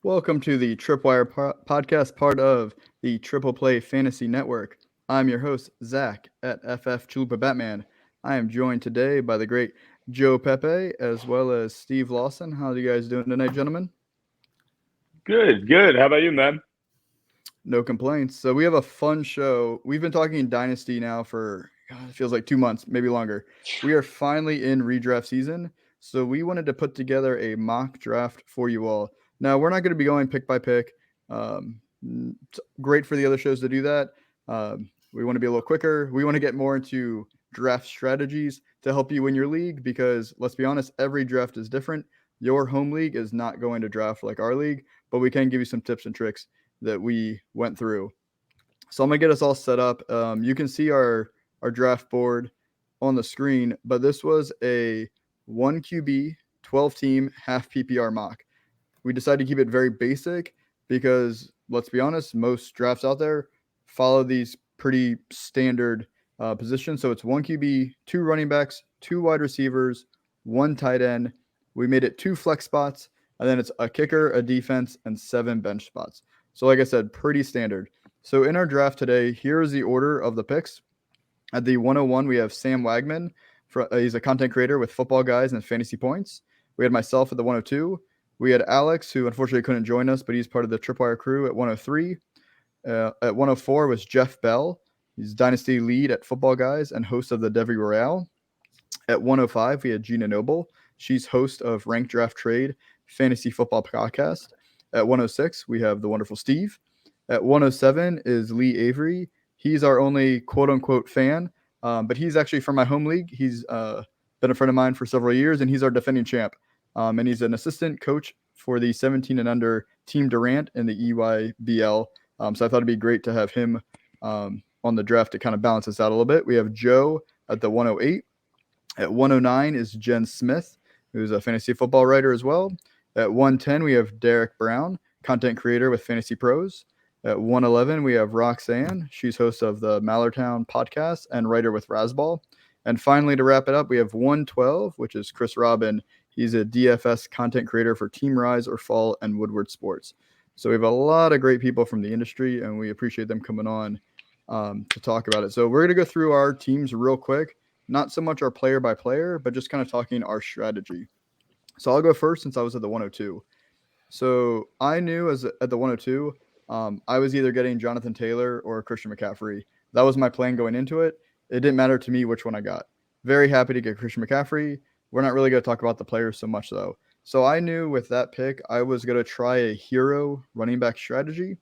Welcome to the Tripwire podcast, part of the Triple Play Fantasy Network. I'm your host, Zach, at FF Chalupa Batman. I am joined today by the great Joe Pepe, as well as Steve Lawson. How are you guys doing tonight, gentlemen? Good. How about you, man? No complaints. So we have a fun show. We've been talking Dynasty now for, God, it feels like 2 months, maybe longer. We are finally in redraft season, so we wanted to put together a mock draft for you all. Now, we're not going to be going pick by pick. It's great for the other shows to do that. We want to be a little quicker. We want to get more into draft strategies to help you win your league because, let's be honest, every draft is different. Your home league is not going to draft like our league, but we can give you some tips and tricks that we went through. So I'm gonna get us all set up. You can see our draft board on the screen, but this was a 1 QB, 12 team, half PPR mock. We decided to keep it very basic because let's be honest, most drafts out there follow these pretty standard positions. So it's 1 QB, 2 running backs, 2 wide receivers, 1 tight end. We made it 2 flex spots, and then it's a kicker, a defense, and 7 bench spots. So, like I said, pretty standard. So, in our draft today, here's the order of the picks. At the 101, we have Sam Wagman. He's a content creator with Footballguys and Fantasy Points. We had myself at the 102. We had Alex, who unfortunately couldn't join us, but he's part of the Tripwire crew at 103. At 104 was Jeff Bell. He's Dynasty lead at Footballguys and host of the Devy Royale. At 105, we had Gina Noble. She's host of Rank.Draft.Trade Fantasy Football podcast. At 106, we have the wonderful Steve. At 107 is Leigh Avery. He's our only quote-unquote fan, but he's actually from my home league. He's been a friend of mine for several years, and he's our defending champ. And he's an assistant coach for the 17 and under Team Durant in the EYBL. So I thought it'd be great to have him on the draft to kind of balance us out a little bit. We have Joe at the 108. At 109 is Jen Smith, who's a fantasy football writer as well. At 110, we have Derek Brown, content creator with FantasyPros. At 111, we have Roxanne. She's host of the Mallertown podcast and writer with Razzball. And finally, to wrap it up, we have 112, which is Chris Robin. He's a DFS content creator for Team Rise or Fall and Woodward Sports. So we have a lot of great people from the industry, and we appreciate them coming on to talk about it. So we're going to go through our teams real quick. Not so much our player by player, but just kind of talking our strategy. So I'll go first since I was at the 102. So I knew at the 102, I was either getting Jonathan Taylor or Christian McCaffrey. That was my plan going into it. It didn't matter to me which one I got. Very happy to get Christian McCaffrey. We're not really going to talk about the players so much, though. So I knew with that pick, I was going to try a hero running back strategy,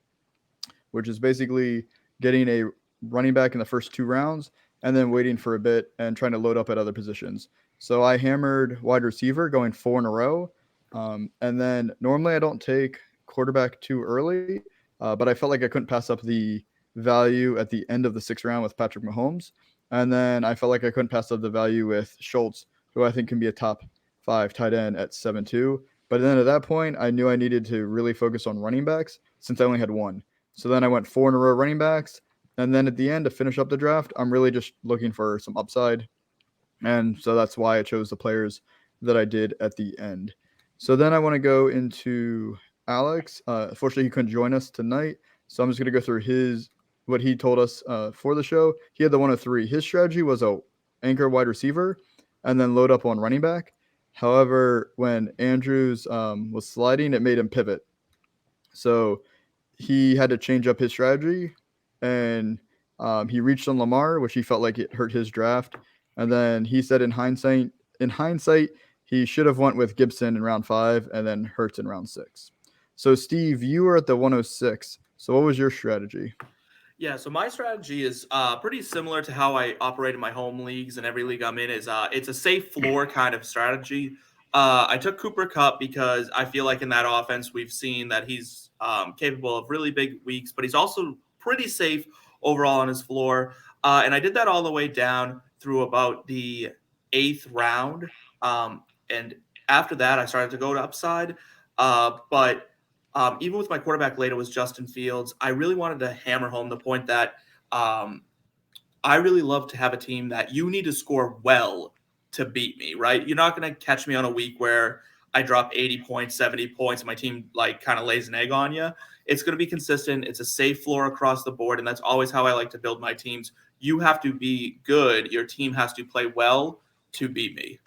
which is basically getting a running back in the first 2 rounds and then waiting for a bit and trying to load up at other positions. So I hammered wide receiver going 4 in a row. And then normally I don't take quarterback too early, but I felt like I couldn't pass up the value at the end of the 6th round with Patrick Mahomes. And then I felt like I couldn't pass up the value with Schultz, who I think can be a top 5 tight end at 7-2. But then at that point, I knew I needed to really focus on running backs since I only had one. So then I went 4 in a row running backs. And then at the end, to finish up the draft, I'm really just looking for some upside. And so that's why I chose the players that I did at the end. So then I want to go into Alex. Unfortunately, he couldn't join us tonight. So I'm just going to go through what he told us for the show. He had the 103. His strategy was a anchor wide receiver and then load up on running back. However, when Andrews was sliding, it made him pivot. So he had to change up his strategy, and he reached on Lamar, which he felt like it hurt his draft. And then he said in hindsight, he should have went with Gibson in round 5 and then Hurts in round 6. So Steve, you were at the 106. So what was your strategy? Yeah, so my strategy is pretty similar to how I operate in my home leagues and every league I'm in. It's a safe floor kind of strategy. I took Cooper Kupp because I feel like in that offense we've seen that he's capable of really big weeks, but he's also pretty safe overall on his floor. And I did that all the way down through about the 8th round. And after that, I started to go to upside. But even with my quarterback later was Justin Fields, I really wanted to hammer home the point that I really love to have a team that you need to score well to beat me, right? You're not going to catch me on a week where I drop 80 points, 70 points, and my team like kind of lays an egg on you. It's going to be consistent. It's a safe floor across the board, and that's always how I like to build my teams. You have to be good. Your team has to play well to beat me.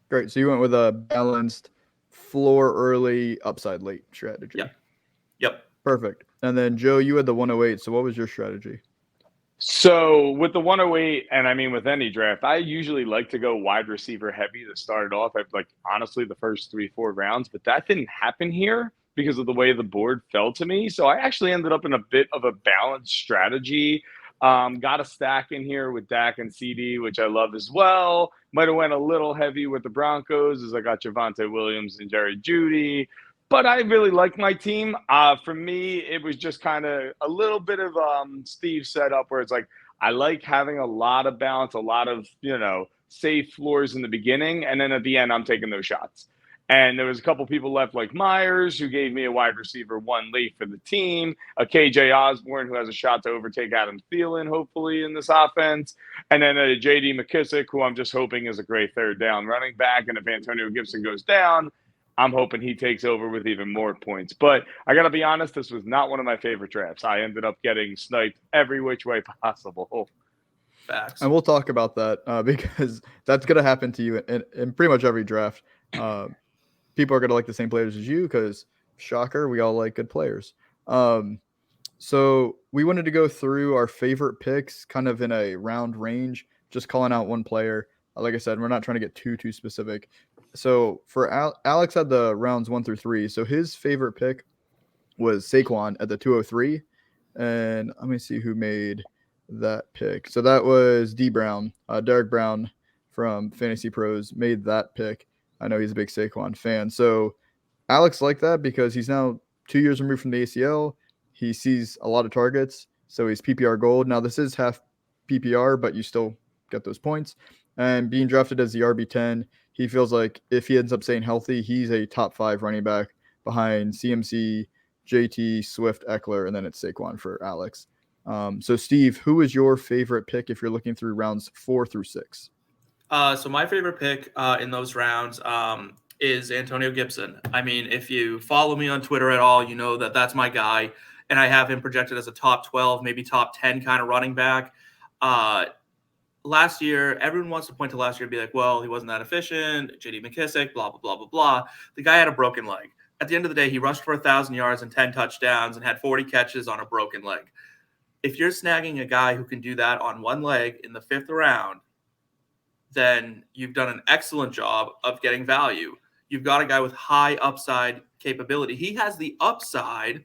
Great. So you went with a balanced floor early, upside late strategy. Yep. Perfect. And then Joe, you had the 108. So what was your strategy? So with the 108, and I mean with any draft, I usually like to go wide receiver heavy to start it off. I've like honestly the first 3-4 rounds, but that didn't happen here because of the way the board fell to me. So I actually ended up in a bit of a balanced strategy. Got a stack in here with Dak and CD, which I love as well. Might have went a little heavy with the Broncos as I got Javonte Williams and Jerry Jeudy. But I really like my team. For me, it was just kind of a little bit of Steve's setup where it's like I like having a lot of balance, a lot of, safe floors in the beginning. And then at the end, I'm taking those shots. And there was a couple people left like Myers, who gave me a wide receiver 1 late for the team, a KJ Osborne, who has a shot to overtake Adam Thielen, hopefully, in this offense, and then a JD McKissick, who I'm just hoping is a great third down running back. And if Antonio Gibson goes down, I'm hoping he takes over with even more points. But I got to be honest, this was not one of my favorite drafts. I ended up getting sniped every which way possible. Facts. And we'll talk about that because that's going to happen to you in pretty much every draft. People are going to like the same players as you because, shocker, we all like good players. So we wanted to go through our favorite picks kind of in a round range, just calling out one player. Like I said, we're not trying to get too specific. So for Alex had the rounds 1 through 3. So his favorite pick was Saquon at the 203. And let me see who made that pick. So that was D Brown. Derek Brown from FantasyPros made that pick. I know he's a big Saquon fan. So Alex liked that because he's now 2 years removed from the ACL. He sees a lot of targets. So he's PPR gold. Now this is half PPR, but you still get those points. And being drafted as the RB10, he feels like if he ends up staying healthy, he's a top 5 running back behind CMC, JT, Swift, Eckler, and then it's Saquon for Alex. So Steve, who is your favorite pick if you're looking through rounds 4 through 6? So my favorite pick in those rounds is Antonio Gibson. I mean, if you follow me on Twitter at all, you know that that's my guy. And I have him projected as a top 12, maybe top 10 kind of running back. Last year, everyone wants to point to last year and be like, well, he wasn't that efficient, J.D. McKissick, blah, blah, blah, blah, blah. The guy had a broken leg. At the end of the day, he rushed for 1,000 yards and 10 touchdowns and had 40 catches on a broken leg. If you're snagging a guy who can do that on one leg in the 5th round, then you've done an excellent job of getting value. You've got a guy with high upside capability. He has the upside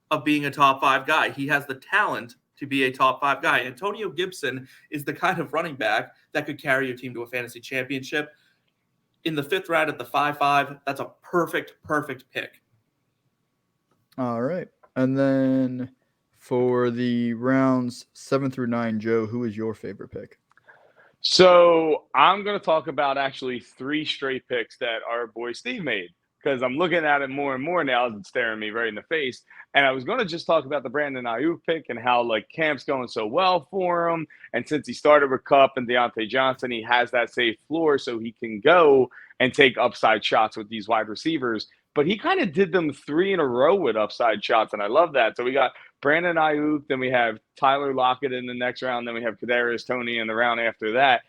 of being a top 5 guy. He has the talent to be a top 5 guy. Antonio Gibson is the kind of running back that could carry your team to a fantasy championship. In the 5th round at the 5-5, that's a perfect pick. All right. And then for the rounds 7 through 9, Joe, who is your favorite pick? So I'm going to talk about actually 3 straight picks that our boy Steve made, because I'm looking at it more and more now as it's staring me right in the face. And I was going to just talk about the Brandon Ayuk pick and how like camp's going so well for him. And since he started with Kupp and Deontay Johnson, he has that safe floor so he can go and take upside shots with these wide receivers. But he kind of did them 3 in a row with upside shots, and I love that. So we got Brandon Ayuk, then we have Tyler Lockett in the next round, then we have Kadarius Toney in the round after that.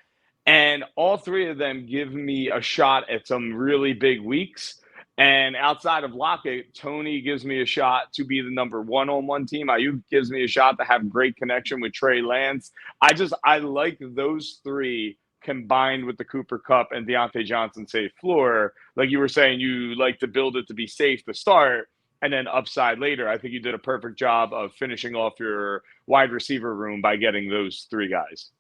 And all 3 of them give me a shot at some really big weeks. And outside of Lockett, Toney gives me a shot to be the number 1 on one team. Ayuk gives me a shot to have great connection with Trey Lance. I like those 3 combined with the Cooper Kupp and Deontay Johnson safe floor. Like you were saying, you like to build it to be safe to start and then upside later. I think you did a perfect job of finishing off your wide receiver room by getting those 3 guys.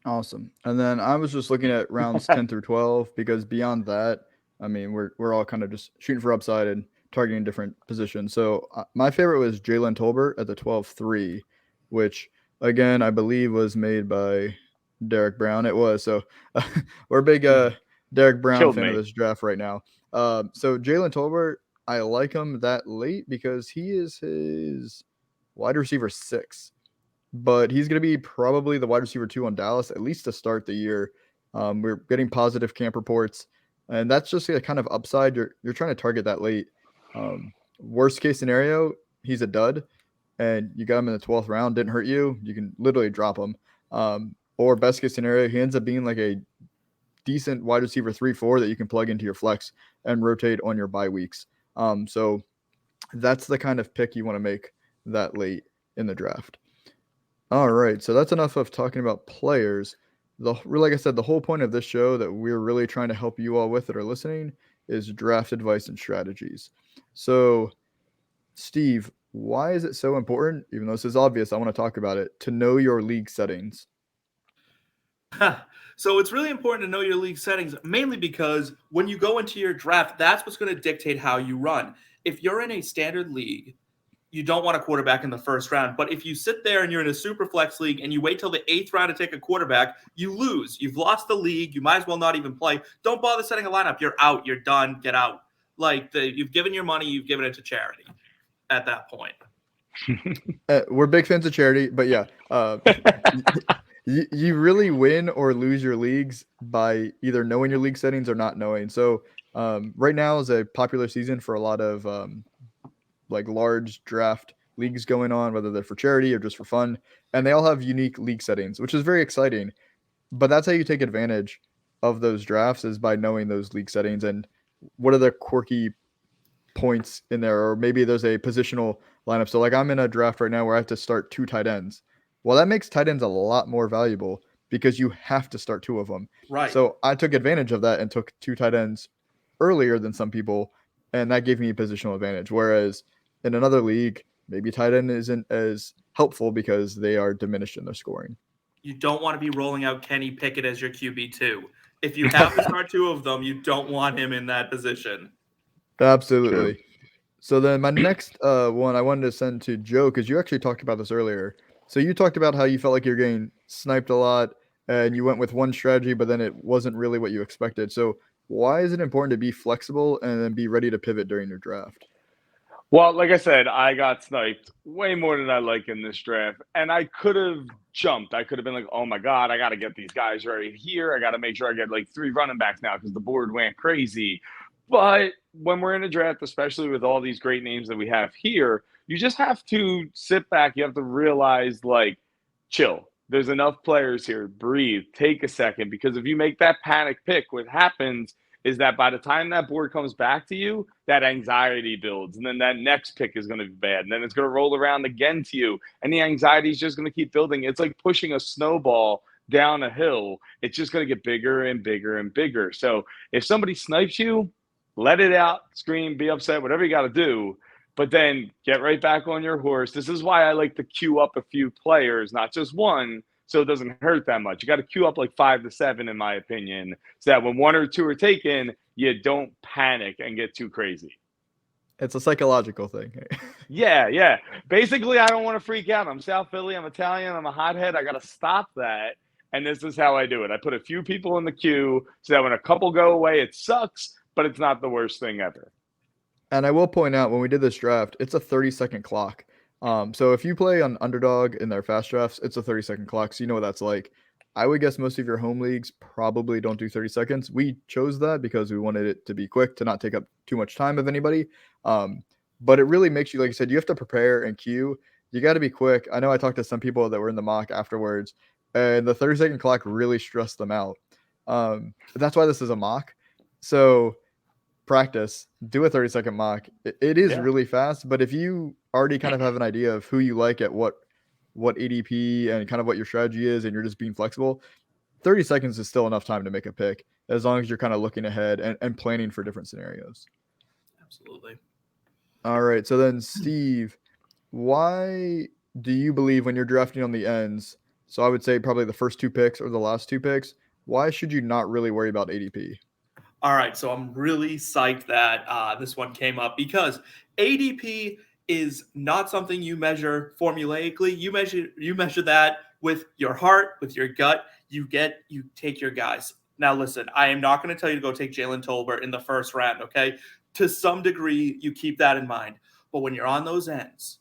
Awesome. And then I was just looking at rounds 10 through 12 because beyond that, I mean, we're all kind of just shooting for upside and targeting different positions. So my favorite was Jalen Tolbert at the 12-3, which, again, I believe was made by Derek Brown. It was. So we're a big Derek Brown fan of this draft right now. So Jalen Tolbert, I like him that late because he is his wide receiver 6. But he's going to be probably the wide receiver 2 on Dallas, at least to start the year. We're getting positive camp reports. And that's just a kind of upside. You're trying to target that late. Worst case scenario, he's a dud, and you got him in the 12th round, didn't hurt you. You can literally drop him. Or best case scenario, he ends up being like a decent wide receiver 3-4 that you can plug into your flex and rotate on your bye weeks. So that's the kind of pick you want to make that late in the draft. All right, so that's enough of talking about players. Like I said, the whole point of this show that we're really trying to help you all with that are listening is draft advice and strategies. So, Steve, why is it so important, even though this is obvious, I want to talk about it, to know your league settings? So it's really important to know your league settings, mainly because when you go into your draft, that's what's going to dictate how you run. If you're in a standard league, you don't want a quarterback in the first round. But if you sit there and you're in a super flex league and you wait till the 8th round to take a quarterback, you lose. You've lost the league. You might as well not even play. Don't bother setting a lineup. You're out. You're done. Get out. You've given your money. You've given it to charity at that point. We're big fans of charity, but yeah. You really win or lose your leagues by either knowing your league settings or not knowing. So right now is a popular season for a lot of large draft leagues going on, whether they're for charity or just for fun. And they all have unique league settings, which is very exciting. But that's how you take advantage of those drafts, is by knowing those league settings and what are the quirky points in there. Or maybe there's a positional lineup. So like I'm in a draft right now where I have to start 2 tight ends. Well, that makes tight ends a lot more valuable because you have to start 2 of them. Right. So I took advantage of that and took 2 tight ends earlier than some people, and that gave me a positional advantage. Whereas in another league, maybe tight end isn't as helpful because they are diminished in their scoring. You don't want to be rolling out Kenny Pickett as your QB2. If you have to start 2 of them, you don't want him in that position. Absolutely. True. So then my next one I wanted to send to Joe, because you actually talked about this earlier. So you talked about how you felt like you're getting sniped a lot and you went with one strategy, but then it wasn't really what you expected. So why is it important to be flexible and then be ready to pivot during your draft? Well, like I said, I got sniped way more than I like in this draft. And I could have jumped. I could have been like, oh my God, I got to get these guys right here. I got to make sure I get like 3 running backs now because the board went crazy. But when we're in a draft, especially with all these great names that we have here, you just have to sit back. You have to realize, like, chill. There's enough players here. Breathe. Take a second. Because if you make that panic pick, what happens is that by the time that board comes back to you, that anxiety builds. And then that next pick is going to be bad. And then it's going to roll around again to you. And the anxiety is just going to keep building. It's like pushing a snowball down a hill. It's just going to get bigger and bigger and bigger. So if somebody snipes you, let it out, scream, be upset, whatever you got to do. But then get right back on your horse. This is why I like to queue up a few players, not just one, so it doesn't hurt that much. You got to queue up like 5 to 7, in my opinion, so that when 1 or 2 are taken, you don't panic and get too crazy. It's a psychological thing. Yeah. Basically, I don't want to freak out. I'm South Philly. I'm Italian. I'm a hothead. I got to stop that. And this is how I do it. I put a few people in the queue so that when a couple go away, it sucks, but it's not the worst thing ever. And I will point out, when we did this draft, it's a 30-second clock. So if you play on Underdog in their fast drafts, it's a 30-second clock. So you know what that's like. I would guess most of your home leagues probably don't do 30 seconds. We chose that because we wanted it to be quick, to not take up too much time of anybody. But it really makes you, like you said, you have to prepare and queue. You got to be quick. I know I talked to some people that were in the mock afterwards, and the 30-second clock really stressed them out. That's why this is a mock. So practice, do a 30-second mock. It is really fast, but if you already kind of have an idea of who you like at what ADP and kind of what your strategy is, and you're just being flexible, 30 seconds is still enough time to make a pick, as long as you're kind of looking ahead and planning for different scenarios. Absolutely. All right. So then, Steve, why do you believe when you're drafting on the ends, so I would say probably the first 2 picks or the last 2 picks, why should you not really worry about ADP? All right, so I'm really psyched that this one came up, because ADP is not something you measure formulaically. You measure that with your heart, with your gut. You take your guys. Now, listen, I am not going to tell you to go take Jalen Tolbert in the first round, okay? To some degree, you keep that in mind. But when you're on those ends,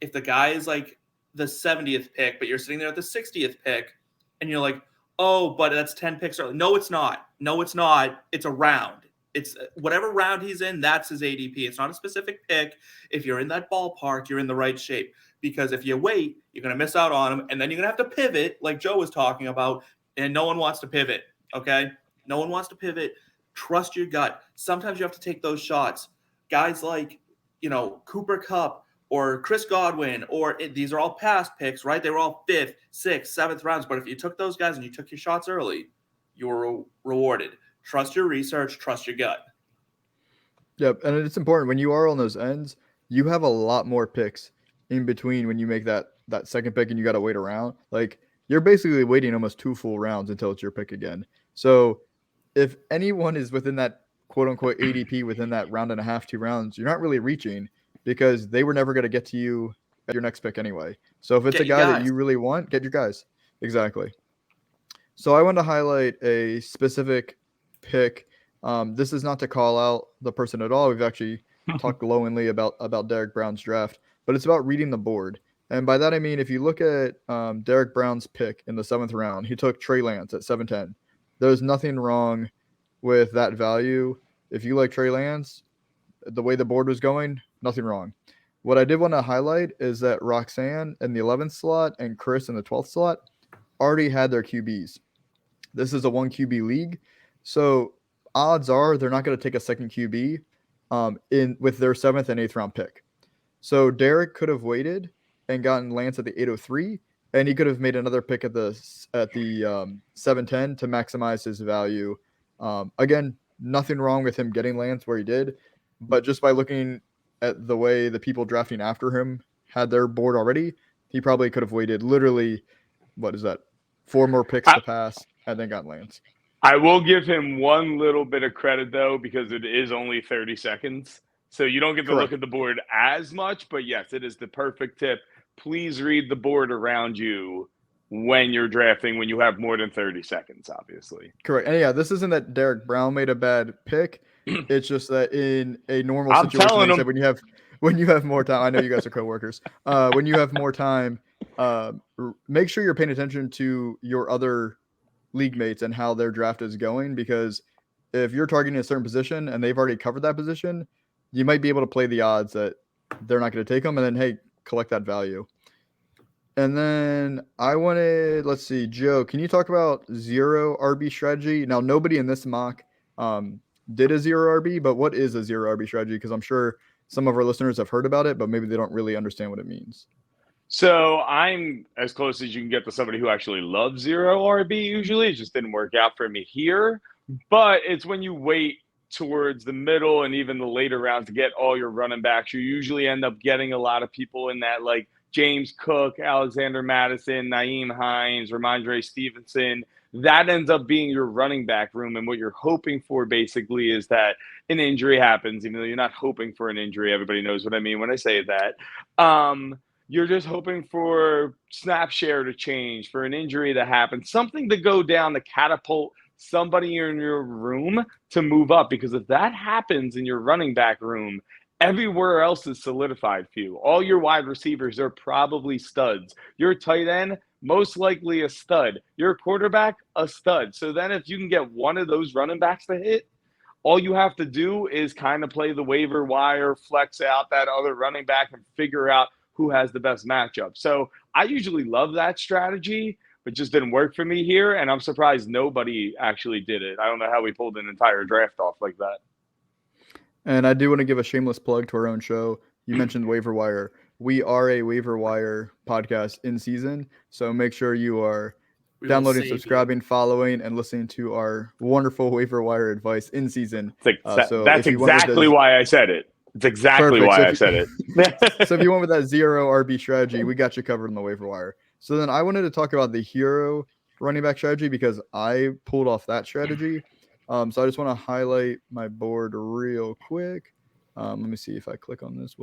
if the guy is like the 70th pick, but you're sitting there at the 60th pick, and you're like, Oh, but that's 10 picks early. No, it's not. No, it's not. It's a round. It's whatever round he's in, that's his ADP. It's not a specific pick. If you're in that ballpark, you're in the right shape. Because if you wait, you're going to miss out on him. And then you're going to have to pivot, like Joe was talking about. And no one wants to pivot, okay? No one wants to pivot. Trust your gut. Sometimes you have to take those shots. Guys like, Cooper Kupp or Chris Godwin, these are all past picks, right? They were all 5th, 6th, 7th rounds. But if you took those guys and you took your shots early, you were rewarded. Trust your research. Trust your gut. Yep, and it's important when you are on those ends, you have a lot more picks in between when you make that second pick and you got to wait around. Like, you're basically waiting almost 2 full rounds until it's your pick again. So if anyone is within that quote-unquote ADP within that round and a half, 2 rounds, you're not really reaching because they were never going to get to you at your next pick anyway. So if it's a guy that you really want, get your guys. Exactly. So I want to highlight a specific pick. This is not to call out the person at all. We've actually talked glowingly about Derek Brown's draft, but it's about reading the board. And by that, I mean, if you look at Derek Brown's pick in the 7th round, he took Trey Lance at 7'10". There's nothing wrong with that value. If you like Trey Lance, the way the board was going, nothing wrong. What I did want to highlight is that Roxanne in the 11th slot and Chris in the 12th slot already had their QBs. This is a 1 QB league. So odds are they're not going to take a second QB with their 7th and 8th round pick. So Derek could have waited and gotten Lance at the 803, and he could have made another pick at the 710 to maximize his value. Again, nothing wrong with him getting Lance where he did, but just by looking at the way the people drafting after him had their board already, he probably could have waited literally, 4 more picks to pass and then got Lance. I will give him one little bit of credit, though, because it is only 30 seconds. So you don't get to look at the board as much, but yes, it is the perfect tip. Please read the board around you when you're drafting, when you have more than 30 seconds, obviously. Correct. And yeah, this isn't that Derek Brown made a bad pick. It's just that in a normal situation, like I said, when you have more time, I know you guys are coworkers. When you have more time, make sure you're paying attention to your other league mates and how their draft is going, because if you're targeting a certain position and they've already covered that position, you might be able to play the odds that they're not going to take them, and then, hey, collect that value. And then I wanted, let's see, Joe, can you talk about 0 RB strategy? Now, nobody in this mock did a 0 RB, but what is a 0 RB strategy? Because I'm sure some of our listeners have heard about it, but maybe they don't really understand what it means. So I'm as close as you can get to somebody who actually loves 0 RB usually. It just didn't work out for me here. But it's when you wait towards the middle and even the later rounds to get all your running backs. You usually end up getting a lot of people in that, like James Cook, Alexander Madison, Nyheim Hines, Ramondre Stevenson. That ends up being your running back room. And what you're hoping for basically is that an injury happens, even though you're not hoping for an injury. Everybody knows what I mean when I say that. You're just hoping for snap share to change, for an injury to happen, something to go down to catapult somebody in your room to move up. Because if that happens in your running back room, everywhere else is solidified for you. All your wide receivers are probably studs. Your tight end, most likely a stud. Your quarterback, a stud. So then if you can get one of those running backs to hit, all you have to do is kind of play the waiver wire, flex out that other running back, and figure out who has the best matchup. So I usually love that strategy, but just didn't work for me here. And I'm surprised nobody actually did it. I don't know how we pulled an entire draft off like that. And I do want to give a shameless plug to our own show. You mentioned waiver wire. We are a waiver wire podcast in season. So make sure you are downloading, subscribing, following, and listening to our wonderful waiver wire advice in season. That's exactly why I said it. It's exactly why I said it. So if you went with that 0 RB strategy, we got you covered on the waiver wire. So then I wanted to talk about the hero running back strategy because I pulled off that strategy. So I just want to highlight my board real quick. Let me see if I click on this.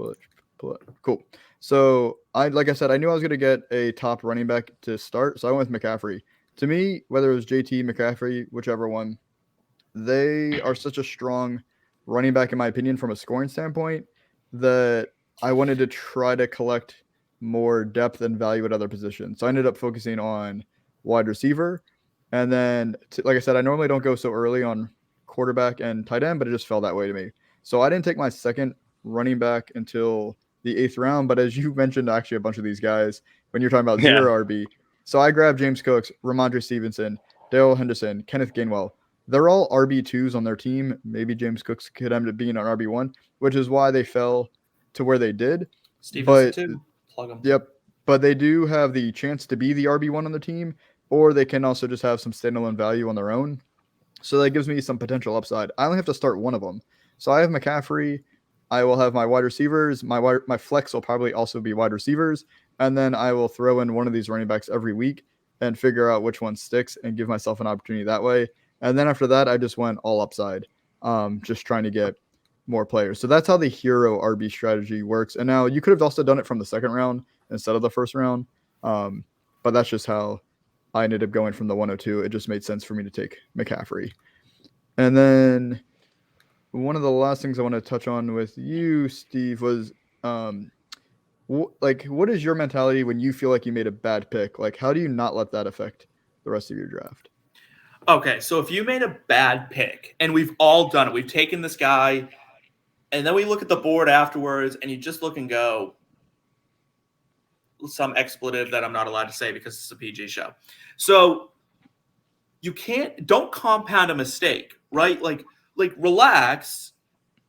Cool. So like I said, I knew I was going to get a top running back to start. So I went with McCaffrey. To me, whether it was JT, McCaffrey, whichever one, they are such a strong running back, in my opinion, from a scoring standpoint, that I wanted to try to collect more depth and value at other positions. So I ended up focusing on wide receiver. And then, like I said, I normally don't go so early on quarterback and tight end, but it just fell that way to me. So I didn't take my second running back until the 8th round. But as you mentioned, actually, a bunch of these guys, when you're talking about Yeah. 0 RB. So I grabbed James Cooks, Ramondre Stevenson, Dale Henderson, Kenneth Gainwell. They're all RB2s on their team. Maybe James Cooks could end up being an RB1, which is why they fell to where they did. Stevenson But too. Plug him. Yep. But they do have the chance to be the RB1 on the team, or they can also just have some standalone value on their own. So that gives me some potential upside. I only have to start one of them. So I have McCaffrey. I will have my wide receivers. My flex will probably also be wide receivers. And then I will throw in one of these running backs every week and figure out which one sticks and give myself an opportunity that way. And then after that, I just went all upside, just trying to get more players. So that's how the hero RB strategy works. And now you could have also done it from the second round instead of the first round. But that's just how I ended up going from the 102. It just made sense for me to take McCaffrey. And then one of the last things I want to touch on with you, Steve, was what is your mentality when you feel like you made a bad pick? Like, how do you not let that affect the rest of your draft? Okay, so if you made a bad pick, and we've all done it, we've taken this guy, and then we look at the board afterwards, and you just look and go, some expletive that I'm not allowed to say because it's a PG show. So don't compound a mistake, right? Like relax.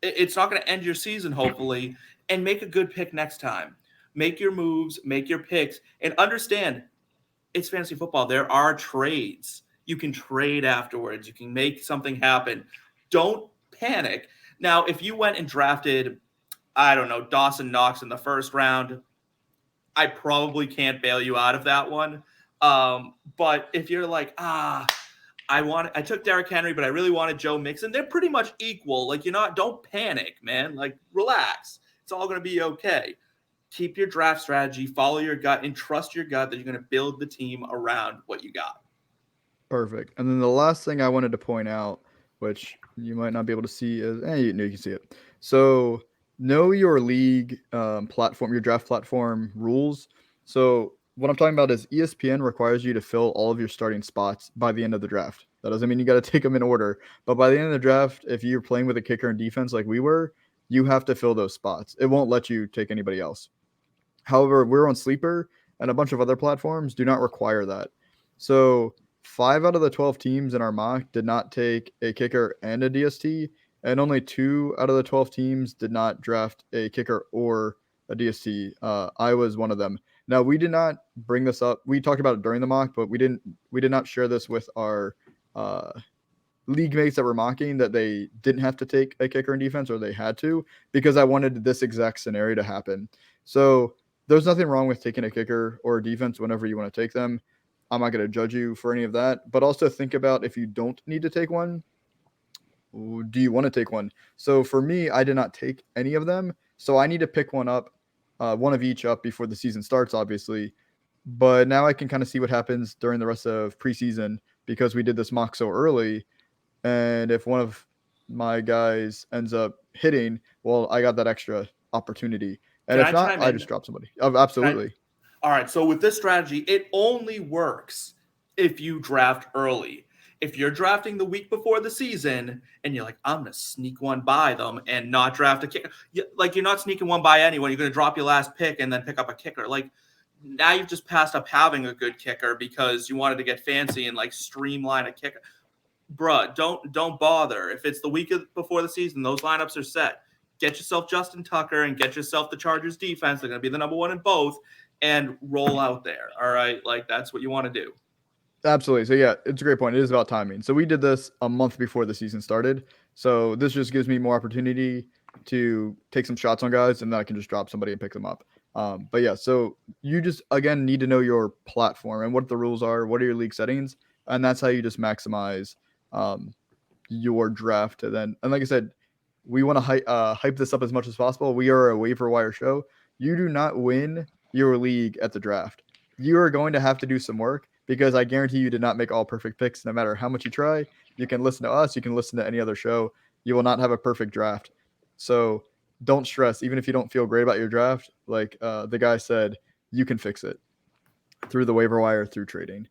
It's not going to end your season, hopefully, and make a good pick next time. Make your moves, make your picks, and understand it's fantasy football. There are trades. You can trade afterwards. You can make something happen. Don't panic. Now, if you went and drafted, I don't know, Dawson Knox in the first round, I probably can't bail you out of that one. But if you're like, I took Derrick Henry, but I really wanted Joe Mixon, they're pretty much equal. Like, don't panic, man. Like, relax. It's all going to be okay. Keep your draft strategy, follow your gut, and trust your gut that you're going to build the team around what you got. Perfect. And then the last thing I wanted to point out, which you might not be able to see, is you can see it. So know your league platform, your draft platform rules. So what I'm talking about is ESPN requires you to fill all of your starting spots by the end of the draft. That doesn't mean you got to take them in order, but by the end of the draft, if you're playing with a kicker and defense like we were, you have to fill those spots. It won't let you take anybody else. However, we're on Sleeper and a bunch of other platforms do not require that. So 5 out of the 12 teams in our mock did not take a kicker and a DST, and only 2 out of the 12 teams did not draft a kicker or a DST. I was one of them. Now, we did not bring this up. We talked about it during the mock, but we did not share this with our league mates that were mocking that they didn't have to take a kicker and defense or they had to, because I wanted this exact scenario to happen. So there's nothing wrong with taking a kicker or a defense whenever you want to take them. I'm not going to judge you for any of that, but also think about if you don't need to take one, do you want to take one? So for me, I did not take any of them. So I need to pick one up, one of each up before the season starts, obviously. But now I can kind of see what happens during the rest of preseason because we did this mock so early. And if one of my guys ends up hitting, well, I got that extra opportunity. And if not, I just drop somebody. Absolutely. All right. So with this strategy, it only works if you draft early. If you're drafting the week before the season and you're like, I'm going to sneak one by them and not draft a kicker, you're not sneaking one by anyone. You're going to drop your last pick and then pick up a kicker. Like, now you've just passed up having a good kicker because you wanted to get fancy and streamline a kicker. Bruh, don't bother. If it's the week before the season, those lineups are set. Get yourself Justin Tucker and get yourself the Chargers defense. They're going to be the number one in both and roll out there. All right. That's what you want to do. Absolutely. So yeah, it's a great point. It is about timing. So we did this a month before the season started. So this just gives me more opportunity to take some shots on guys and then I can just drop somebody and pick them up. But yeah, so you just, again, need to know your platform and what the rules are, what are your league settings, and that's how you just maximize your draft. And like I said, we want to hype this up as much as possible. We are a waiver wire show. You do not win your league at the draft. You are going to have to do some work because I guarantee you did not make all perfect picks no matter how much you try. You can listen to us. You can listen to any other show. You will not have a perfect draft. So don't stress. Even if you don't feel great about your draft, like the guy said, you can fix it through the waiver wire, through trading.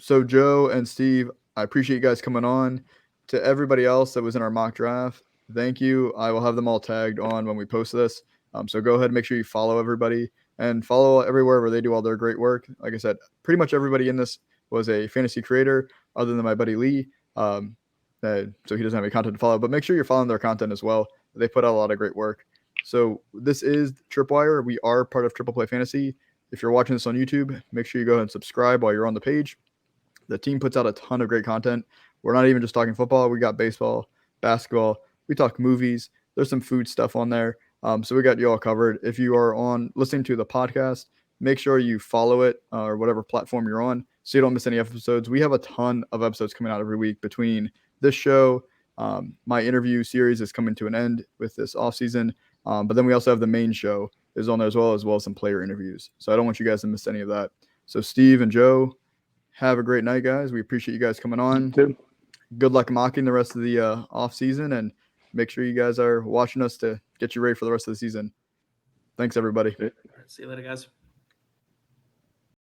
So Joe and Steve, I appreciate you guys coming on. To everybody else that was in our mock draft, thank you. I will have them all tagged on when we post this. So go ahead and make sure you follow everybody and follow everywhere where they do all their great work. Like I said, pretty much everybody in this was a fantasy creator other than my buddy Leigh. So he doesn't have any content to follow, but make sure you're following their content as well. They put out a lot of great work. So this is Tripwire. We are part of Triple Play Fantasy. If you're watching this on YouTube, make sure you go ahead and subscribe while you're on the page. The team puts out a ton of great content. We're not even just talking football. We got baseball, basketball. We talk movies. There's some food stuff on there. So we got you all covered. If you are on listening to the podcast, make sure you follow it or whatever platform you're on so you don't miss any episodes. We have a ton of episodes coming out every week between this show. My interview series is coming to an end with this offseason. But then we also have the main show is on there as well as some player interviews. So I don't want you guys to miss any of that. So Steve and Joe, have a great night, guys. We appreciate you guys coming on. Good luck mocking the rest of the off season, and make sure you guys are watching us to get you ready for the rest of the season. Thanks, everybody. See you later, guys.